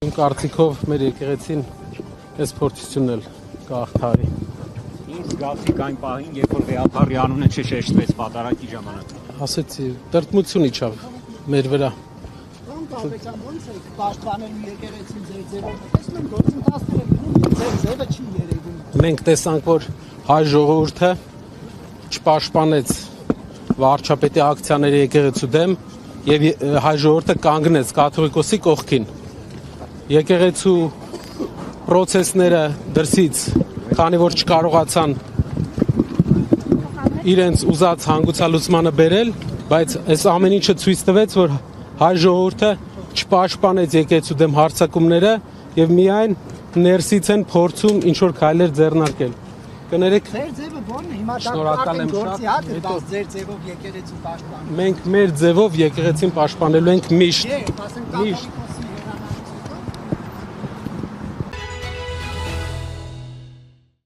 Իմ կարծիքով մեր եկեղեցին այս փորձությունն էլ կհաղթահարի։ Ինչ զգացիք այն պահին, երբ որ Վեհափառի անունը չշեշտվեց պատարագի ժամանակ։ Ասեցի, տրտմություն իջավ մեր վրա։ Անկավեկան ոնց է պաշտպանելու եկեղեցին ձեր ձևով։ Տեսնում եմ գործընթացները ձեր ձևը չի երևում։ Մենք տեսանք, որ հայ ժողովուրդը չպաշտպանեց վարչապետի ակցիաների եկեղեցու դեմ եւ հայ ժողովուրդը կանգնեց կաթողիկոսի կողքին։ Եկեղեցու process-ները դրսից, քանի որ չկարողացան իրենց ուզած հանգուցալուծմանը բերել, բայց այս ամեն ինչը ցույց տվեց, որ հայ ժողովուրդը չպաշտպանեց եկեղեցու դեմ հարձակումները եւ միայն ներսից են փորձում ինչ որ քայլեր ձեռնարկել։ Կներեք, Ձեր ձևը ո՞րն է։ Հիմա շնորհակալ եմ գործի շատ, հատ է դաս ձեր ձևով եկեղեցին պաշտպանում։ մենք մեր ձևով եկեղեցին պաշտպանելու ենք միշտ։ Չէ, ասենք կաթողիկոսի